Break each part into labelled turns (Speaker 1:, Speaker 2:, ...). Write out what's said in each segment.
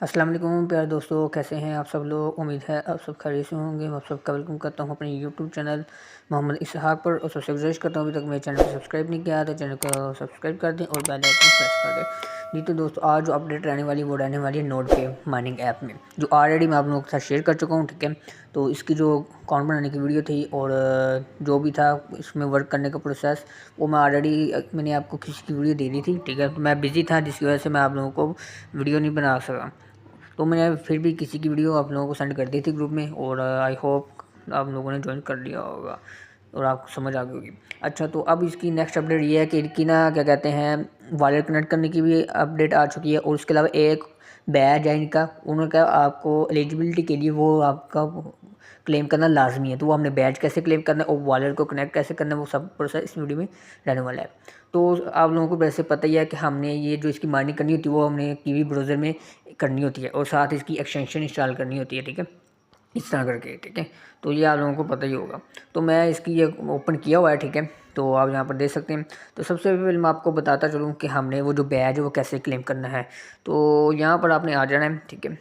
Speaker 1: अस्सलाम वालेकुम प्यारे दोस्तों, कैसे हैं आप सब लोग। उम्मीद है आप सब खैरियत से होंगे। मैं आप सबका वेलकम करता हूं अपने यूट्यूब चैनल मोहम्मद इसहाक पर और सबसे गुजारिश करता हूं अभी तक मेरे चैनल को सब्सक्राइब नहीं किया तो चैनल को सब्सक्राइब कर दें और बेल आइकन प्रेस कर दें। जी तो दोस्तों, आज जो अपडेट रहने वाली वो रहने वाली है नोड पे माइनिंग ऐप में, जो ऑलरेडी मैं आप लोगों के साथ शेयर कर चुका हूँ। ठीक है, तो इसकी जो अकाउंट बनाने की वीडियो थी और जो भी था इसमें वर्क करने का प्रोसेस, वो मैं ऑलरेडी मैंने आपको किसी की वीडियो दे दी थी। ठीक है, तो मैं बिज़ी था जिसकी वजह से मैं आप लोगों को वीडियो नहीं बना सका। तो मैंने फिर भी किसी की वीडियो आप लोगों को सेंड कर दी थी ग्रुप में और आई होप आप लोगों ने ज्वाइन कर लिया होगा और आपको समझ आ गई होगी। अच्छा, तो अब इसकी नेक्स्ट अपडेट ये है कि इनकी ना क्या कहते हैं वॉलेट कनेक्ट करने की भी अपडेट आ चुकी है और उसके अलावा एक बैज है इनका, उन्होंने कहा आपको एलिजिबिलिटी के लिए वो आपका क्लेम करना लाजमी है। तो वो हमने बैज कैसे क्लेम करना है और वॉलेट को कनेक्ट कैसे करना है वो सब प्रोसेस इस वीडियो में रहने वाला है। तो आप लोगों को वैसे पता ही है कि हमने ये जो इसकी माइनिंग करनी होती है वो हमने कीवी ब्राउज़र में करनी होती है और साथ इसकी एक्सटेंशन इंस्टॉल करनी होती है। ठीक है, इस तरह करके। ठीक है, तो ये आप लोगों को पता ही होगा। तो मैं इसकी ये ओपन किया हुआ है। ठीक है, तो आप यहाँ पर देख सकते हैं। तो सबसे पहले मैं आपको बताता चलूँ कि हमने वो जो बैज है वो कैसे क्लेम करना है। तो यहाँ पर आपने आ जाना है। ठीक है,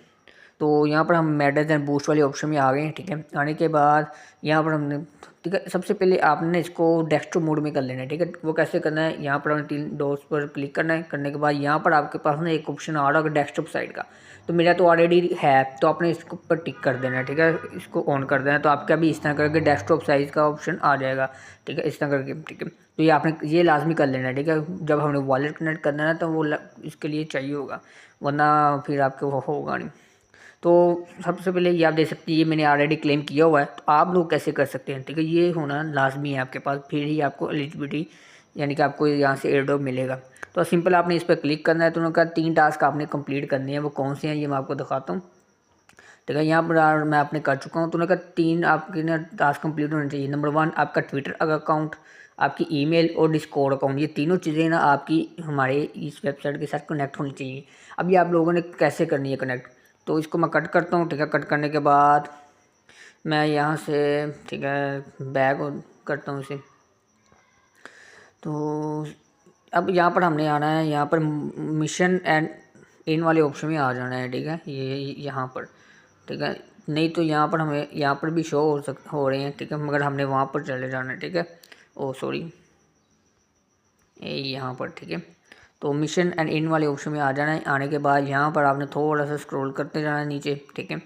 Speaker 1: तो यहाँ पर हम मेडल्स एंड बूस्ट वाले ऑप्शन में आ गए हैं। ठीक है, आने के बाद यहाँ पर हमने ठीक है सबसे पहले आपने इसको डेस्कटॉप मोड में कर लेना है। ठीक है, वो कैसे करना है, यहाँ पर हमने 3 डॉट्स पर क्लिक करना है। करने के बाद यहाँ पर आपके पास ना एक ऑप्शन आ रहा होगा डेस्कटॉप साइड का, तो मेरा तो ऑलरेडी है तो आपने इसको ऊपर टिक कर देना है। ठीक है, इसको ऑन कर देना है तो आपका भी इस तरह करके डेस्कटॉप साइज़ का ऑप्शन आ जाएगा। ठीक है, इस तरह करके। ठीक है, तो ये आपने ये लाजमी कर लेना है। ठीक है, जब हमने वॉलेट कनेक्ट करना है तो वो इसके लिए चाहिए होगा, वरना फिर आपके वो होगा नहीं। तो सबसे पहले ये आप देख सकते हैं ये मैंने ऑलरेडी क्लेम किया हुआ है, तो आप लोग कैसे कर सकते हैं। ठीक है, ये होना लाजमी है आपके पास, फिर ही आपको एलिजिबिलिटी यानी कि आपको यहाँ से एयर ड्रॉप मिलेगा। तो सिंपल आपने इस पर क्लिक करना है। तो उन्होंने कहा 3 टास्क आपने कंप्लीट करने हैं, वो कौन से हैं ये मैं आपको दिखाता हूँ। ठीक है, यहाँ पर मैं आपने कर चुका हूँ। तो उन्होंने कहा 3 आपके ना टास्क कंप्लीट होने चाहिए। नंबर 1 आपका ट्विटर अकाउंट, आपकी ईमेल और डिस्कॉर्ड अकाउंट, ये तीनों चीज़ें ना आपकी हमारे इस वेबसाइट के साथ कनेक्ट होनी चाहिए। अब ये आप लोगों ने कैसे करनी है कनेक्ट, तो इसको मैं कट करता हूँ। ठीक है, कट करने के बाद मैं यहाँ से ठीक है बैक करता हूँ इसे। तो अब यहाँ पर हमने आना है, यहाँ पर मिशन एंड इन वाले ऑप्शन में आ जाना है। ठीक है, ये यहाँ पर। ठीक है, नहीं तो यहाँ पर हमें यहाँ पर भी शो हो रहे हैं। ठीक है, मगर हमने वहाँ पर चले जाना है। ठीक है, ओ सॉरी यहाँ पर। ठीक है, तो मिशन एंड इन वाले ऑप्शन में आ जाना है। आने के बाद यहाँ पर आपने थोड़ा सा स्क्रॉल करते जाना है नीचे। ठीक है,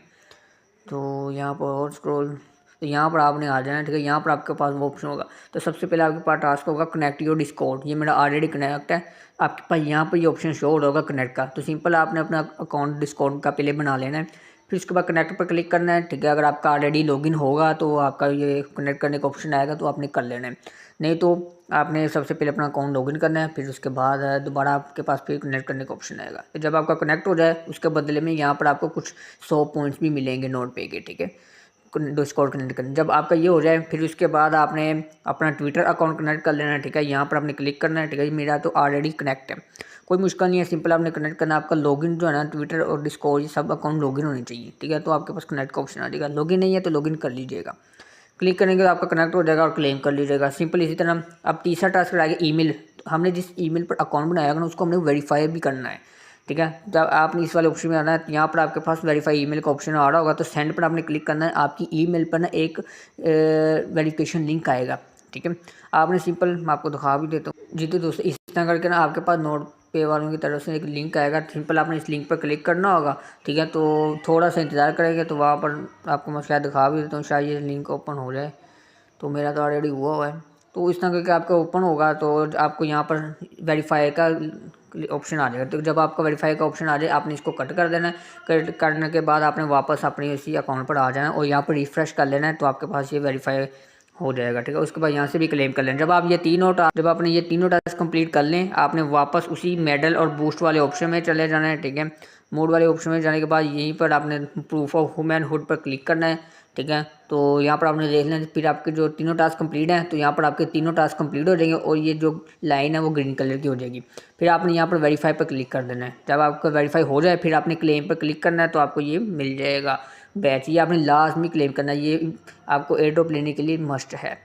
Speaker 1: तो यहाँ पर और स्क्रॉल, तो यहाँ पर आपने आ जाना है। ठीक है, यहाँ पर आपके पास वो ऑप्शन होगा। तो सबसे पहले आपके पास टास्क होगा कनेक्ट योर डिस्कॉर्ड, ये मेरा ऑलरेडी कनेक्ट है। आपके पास यहाँ पर ये ऑप्शन शो हो रहा होगा कनेक्ट का, तो सिंपल आपने अपना अकाउंट डिस्कॉर्ड का पहले बना लेना है, फिर उसके बाद कनेक्ट पर क्लिक करना है। ठीक है, अगर आपका ऑलरेडी लॉगिन होगा तो आपका ये कनेक्ट करने का ऑप्शन आएगा तो आपने कर लेना है, नहीं तो आपने सबसे पहले अपना अकाउंट लॉगिन करना है, फिर उसके बाद दोबारा आपके पास फिर कनेक्ट करने का ऑप्शन आएगा। तो जब आपका कनेक्ट हो जाए उसके बदले में यहाँ पर आपको कुछ 100 पॉइंट्स भी मिलेंगे नोट पे के। ठीक है, डिस्कॉर्ड कनेक्ट करना, जब आपका ये हो जाए फिर उसके बाद आपने अपना ट्विटर अकाउंट कनेक्ट कर लेना है। ठीक है, यहाँ पर आपने क्लिक करना है। ठीक है, मेरा तो ऑलरेडी कनेक्ट है, कोई मुश्किल नहीं है, सिंपल आपने कनेक्ट करना है। आपका लॉगिन जो है ना ट्विटर और डिस्कॉर्ड ये सब अकाउंट लॉगिन होने चाहिए। ठीक है, तो आपके पास कनेक्ट का ऑप्शन आ जाएगा। लॉगिन नहीं है तो लॉगिन कर लीजिएगा, क्लिक करने के बाद आपका कनेक्ट हो जाएगा और क्लेम कर लीजिएगा सिंपल। इसी तरह अब तीसरा टास्क रहेगा ईमेल, हमने जिस ईमेल पर अकाउंट बनाया ना उसको हमने वेरीफाई भी करना है। ठीक है, जब आपने इस वाले ऑप्शन में आना है तो यहाँ पर आपके पास वेरीफाई ईमेल का ऑप्शन आ रहा होगा, तो सेंड पर आपने क्लिक करना है। आपकी ईमेल पर ना एक वेरिफिकेशन लिंक आएगा। ठीक है, आपने सिंपल मैं आपको दिखा भी देता हूँ। जी तो दोस्तों, इस तरह करके ना आपके पास नोट पे वालों की तरफ से एक लिंक आएगा, सिंपल आपने इस लिंक पर क्लिक करना होगा। ठीक है, तो थोड़ा सा इंतज़ार करेंगे तो वहाँ पर आपको मैं शायद दिखा भी देता हूँ, शायद ये लिंक ओपन हो जाए। तो मेरा तो ऑलरेडी हुआ है, तो इस तरह करके आपका ओपन होगा तो आपको यहाँ पर वेरीफाई का ऑप्शन आ जाएगा। तो जब आपका वेरीफाई का ऑप्शन आ जाए आपने इसको कट कर देना है। कट करने के बाद आपने वापस अपने इसी अकाउंट पर आ जाना है और यहाँ पर रिफ़्रेश कर लेना है, तो आपके पास ये वेरीफाई हो जाएगा। ठीक है, उसके बाद यहाँ से भी क्लेम कर लें। जब आपने ये तीनों टास्क कंप्लीट कर लें आपने वापस उसी मेडल और बूस्ट वाले ऑप्शन में चले जाना है। ठीक है, मोड वाले ऑप्शन में जाने के बाद यहीं पर आपने प्रूफ ऑफ वुमेनहुड पर क्लिक करना है। ठीक है, तो यहाँ पर आपने देख लें, फिर आपके जो तीनों टास्क कंप्लीट हैं तो यहाँ पर आपके तीनों टास्क कंप्लीट हो जाएंगे और ये जो लाइन है वो ग्रीन कलर की हो जाएगी। फिर आपने यहाँ पर वेरीफाई पर क्लिक कर देना है। जब आपका वेरीफाई हो जाए फिर आपने क्लेम पर क्लिक करना है, तो आपको ये मिल जाएगा बैच। ये आपने लास्ट में क्लेम करना है, ये आपको एयर ड्रॉप लेने के लिए मस्ट है।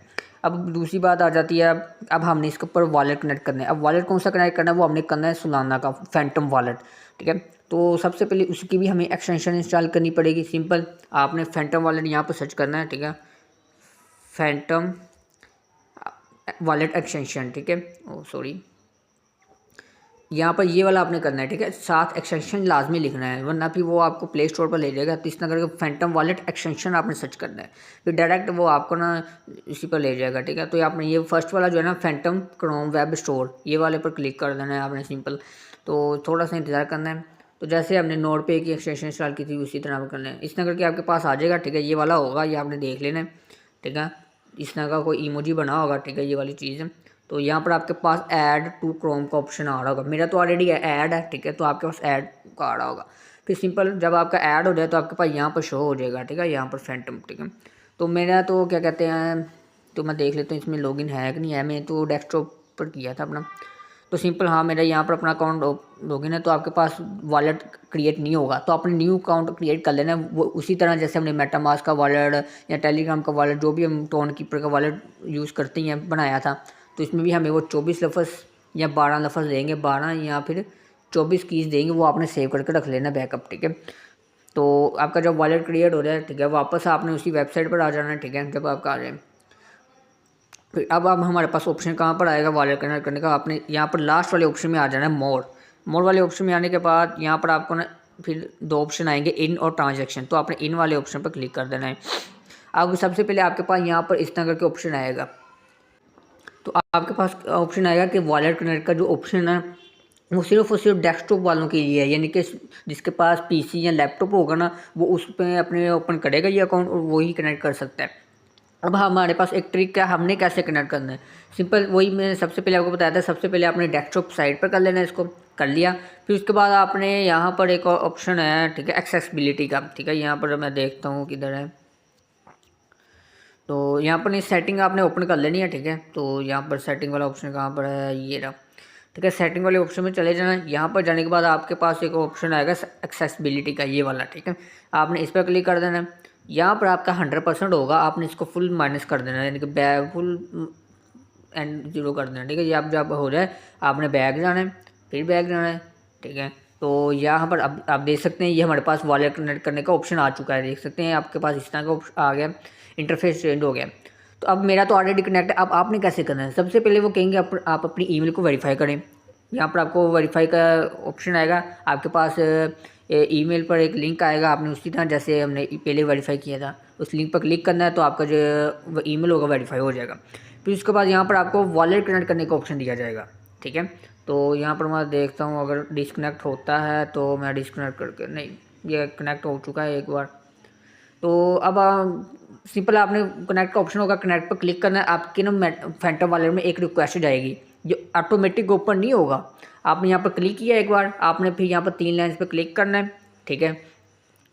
Speaker 1: अब दूसरी बात आ जाती है, अब हमने इसके ऊपर वॉलेट कनेक्ट करना है। अब वॉलेट कौन सा कनेक्ट करना है, वो हमने करना है सोलाना का फैंटम वॉलेट। ठीक है, तो सबसे पहले उसकी भी हमें एक्सटेंशन इंस्टॉल करनी पड़ेगी। सिंपल आपने फैंटम वॉलेट यहाँ पर सर्च करना है, ठीक है, फैंटम वॉलेट एक्सटेंशन, ठीक है, ओ सॉरी, यहाँ पर ये वाला आपने करना है, ठीक है, साथ एक्सटेंशन लाजमी लिखना है, वरना फिर वो आपको प्ले स्टोर पर ले जाएगा। तो इस तरह करके फैंटम वॉलेट एक्सटेंशन आपने सर्च करना है, फिर डायरेक्ट वो आपको ना इसी पर ले जाएगा, ठीक है। तो आपने ये फर्स्ट वाला जो है ना फैंटम क्रोम वेब स्टोर, ये वाले पर क्लिक कर देना है आपने सिंपल। तो थोड़ा सा इंतज़ार करना है। तो जैसे हमने नोट पे की एक्सटेंशन इंस्टॉल की थी उसी तरह करना है। इस तरह करके आपके पास आ जाएगा, ठीक है, ये वाला होगा, ये आपने देख लेना है, ठीक है। इस तरह का कोई इमोजी बना होगा, ठीक है, ये वाली चीज़ है। तो यहाँ पर आपके पास ऐड टू क्रोम का ऑप्शन आ रहा होगा, मेरा तो ऑलरेडी ऐड है, ठीक है, तो आपके पास ऐड का आ रहा होगा। फिर सिंपल जब आपका ऐड हो जाए तो आपके पास यहाँ पर शो हो जाएगा, ठीक है, यहाँ पर फैंटम, ठीक है। तो मेरा तो क्या कहते हैं, तो मैं देख लेता हूँ इसमें लॉगिन है कि नहीं है। मैं तो डेस्कटॉप पर किया था अपना, तो सिंपल हाँ मेरा यहाँ पर अपना अकाउंट लॉगिन है। तो आपके पास वॉलेट क्रिएट नहीं होगा, तो आपने न्यू अकाउंट क्रिएट कर लेना है। वो उसी तरह जैसे हमने मेटामास्क का वॉलेट या टेलीग्राम का वॉलेट, जो भी हम टोन कीपर का वॉलेट यूज़ करते हैं, बनाया था। तो इसमें भी हमें वो 24 लफ्ज़ या 12 लफ्ज़ देंगे, 12 या फिर 24 कीज़ देंगे, वो आपने सेव करके रख लेना बैकअप, ठीक है। तो आपका जब वॉलेट क्रिएट हो जाए, ठीक है, वापस आपने उसी वेबसाइट पर आ जाना है, ठीक है। जब आपका आ जाए फिर अब हमारे पास ऑप्शन कहाँ पर आएगा वॉलेट कनेक्ट करने का, आपने यहाँ पर लास्ट वाले ऑप्शन में आ जाना है, मोर वाले ऑप्शन में आने के बाद यहाँ पर आपको ना फिर दो ऑप्शन आएंगे, इन और ट्रांजैक्शन। तो आपने इन वाले ऑप्शन पर क्लिक कर देना है। अब सबसे पहले आपके पास यहाँ पर इस तरह करके ऑप्शन आएगा। तो आपके पास ऑप्शन आएगा कि वॉलेट कनेक्ट का जो ऑप्शन है वो सिर्फ और सिर्फ डेस्कटॉप वालों के लिए है, यानी कि जिसके पास पीसी या लैपटॉप होगा ना, वो उस पर अपने ओपन करेगा ये अकाउंट और वही कनेक्ट कर सकता है। अब हमारे पास एक ट्रिक है, हमने कैसे कनेक्ट करना है। सिंपल वही मैंने सबसे पहले आपको बताया था, सबसे पहले आपने डेस्कटॉप साइट पर कर लेना है, इसको कर लिया। फिर उसके बाद आपने यहाँ पर एक ऑप्शन है, ठीक है, एक्सेसिबिलिटी का, ठीक है, यहाँ पर मैं देखता हूँ किधर है। तो यहाँ पर नहीं, सेटिंग आपने ओपन कर लेनी है, ठीक है। तो यहाँ पर सेटिंग वाला ऑप्शन कहाँ पर है, ये रहा, ठीक है। सेटिंग वाले ऑप्शन में चले जाना। यहाँ पर जाने के बाद आपके पास एक ऑप्शन आएगा एक्सेसिबिलिटी का, ये वाला, ठीक है, आपने इस पर क्लिक कर देना है। यहाँ पर आपका 100% होगा, आपने इसको फुल माइनस कर देना है, यानी कि फुल एंड 0 कर देना, ठीक है। ये आप जब हो जाए आपने बैक जाना है, फिर बैक जाना है, ठीक है। तो यहाँ पर अब आप देख सकते हैं ये हमारे पास वॉलेट कनेक्ट करने का ऑप्शन आ चुका है, देख सकते हैं आपके पास इस तरह का ऑप्शन आ गया, इंटरफेस चेंज हो गया। तो अब मेरा तो ऑलरेडी कनेक्ट है। अब आपने कैसे करना है, सबसे पहले वो कहेंगे आप अपनी ईमेल को वेरीफाई करें। यहाँ पर आपको वेरीफाई का ऑप्शन आएगा, आपके पास ईमेल पर एक लिंक आएगा, आपने उसी तरह जैसे हमने पहले वेरीफाई किया था उस लिंक पर क्लिक करना है, तो आपका जो ईमेल होगा वेरीफाई हो जाएगा। फिर उसके बाद यहाँ पर आपको वॉलेट कनेक्ट करने का ऑप्शन दिया जाएगा, ठीक है। तो यहाँ पर मैं देखता हूँ अगर डिस्कनेक्ट होता है तो मैं डिस्कनेक्ट करके, नहीं ये कनेक्ट हो चुका है एक बार। तो अब सिंपल आपने कनेक्ट का ऑप्शन होगा, कनेक्ट पर क्लिक करना है। आपके ना फैंटम वॉलेट में एक रिक्वेस्ट जाएगी जो ऑटोमेटिक ओपन नहीं होगा। आपने यहाँ पर क्लिक किया एक बार, आपने फिर यहाँ पर 3 लाइन्स पर क्लिक करना है, ठीक है।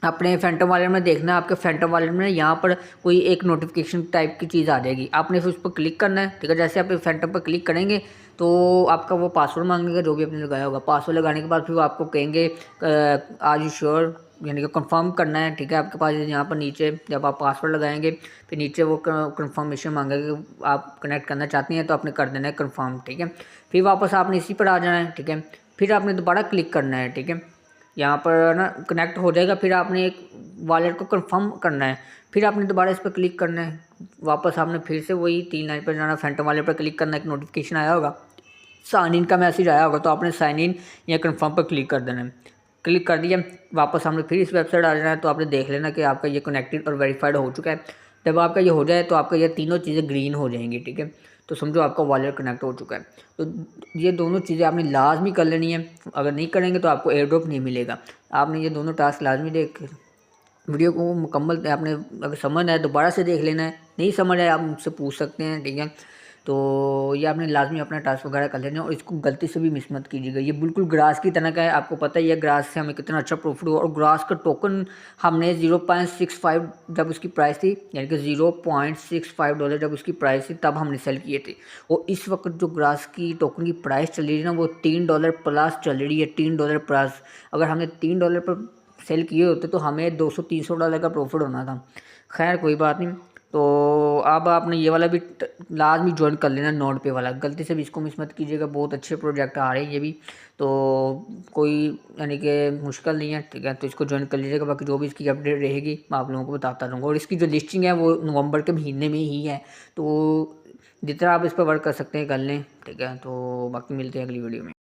Speaker 1: अपने फैंटम वॉलेट में देखना है, आपके फैंटम वॉलेट में यहाँ पर कोई एक नोटिफिकेशन टाइप की चीज़ आ जाएगी, आपने फिर उस पर क्लिक करना है, ठीक है। जैसे आप फैंटम पर क्लिक करेंगे तो आपका वो पासवर्ड मांगेगा जो भी आपने लगाया होगा। पासवर्ड लगाने के बाद फिर वो आपको कहेंगे आर यू श्योर, यानी कि कंफर्म करना है, ठीक है। आपके पास यहाँ पर नीचे जब आप पासवर्ड लगाएंगे फिर नीचे वो कंफर्मेशन मांगेगा कि आप कनेक्ट करना चाहते हैं, तो आपने कर देना है कंफर्म, ठीक है। फिर वापस आपने इसी पर आ जाना है, ठीक है। फिर आपने दोबारा क्लिक करना है, ठीक है, यहाँ पर ना कनेक्ट हो जाएगा। फिर आपने एक वॉलेट को कंफर्म करना है, फिर आपने दोबारा इस पर क्लिक करना है, वापस आपने फिर से वही 3 लाइन पर जाना, फैंटम वॉलेट पर क्लिक करना है, एक नोटिफिकेशन आया होगा, साइन इन का मैसेज आया होगा, तो आपने साइन इन या कंफर्म पर क्लिक कर देना है। क्लिक कर दिया, वापस हमने फिर इस वेबसाइट आ जाना है। तो आपने देख लेना कि आपका ये कनेक्टेड और वेरीफाइड हो चुका है। जब आपका ये हो जाए तो आपका ये तीनों चीज़ें ग्रीन हो जाएंगी, ठीक है। तो समझो आपका वॉलेट कनेक्ट हो चुका है। तो ये दोनों चीज़ें आपने लाजमी कर लेनी है, अगर नहीं करेंगे तो आपको एयर ड्रॉप नहीं मिलेगा। आपने ये दोनों टास्क लाजमी देख, वीडियो को मुकम्मल आपने अगर समझ आए दोबारा से देख लेना है, नहीं समझ आए आप मुझसे पूछ सकते हैं, ठीक है। तो ये आपने लाजमी अपना टास्क वगैरह कर लेना है और इसको गलती से भी मिस मत कीजिएगा। ये बिल्कुल ग्रास की तरह का है, आपको पता ही है ग्रास से हमें कितना अच्छा प्रॉफिट हुआ। और ग्रास का टोकन हमने 0.65 जब उसकी प्राइस थी, यानी कि $0.65 जब उसकी प्राइस थी तब हमने सेल किए थे। और इस वक्त जो ग्रास की टोकन की प्राइस चल रही है ना, वो $3 प्लस चल रही है, $3 प्लस। अगर हमने $3 पर सेल किए होते तो हमें $200-300 का प्रॉफिट होना था। खैर कोई बात नहीं, तो अब आपने ये वाला भी लाजमी ज्वाइन कर लेना, नोट पे वाला, गलती से भी इसको मिस मत कीजिएगा। बहुत अच्छे प्रोजेक्ट आ रहे हैं ये भी, तो कोई यानी कि मुश्किल नहीं है, ठीक है। तो इसको ज्वाइन कर लीजिएगा। बाकी जो भी इसकी अपडेट रहेगी मैं आप लोगों को बताता रहूँगा। और इसकी जो लिस्टिंग है वो नवंबर के महीने में ही है, तो जितना आप इस पर वर्क कर सकते हैं कर लें, ठीक है। तो बाकी मिलते हैं अगली वीडियो में।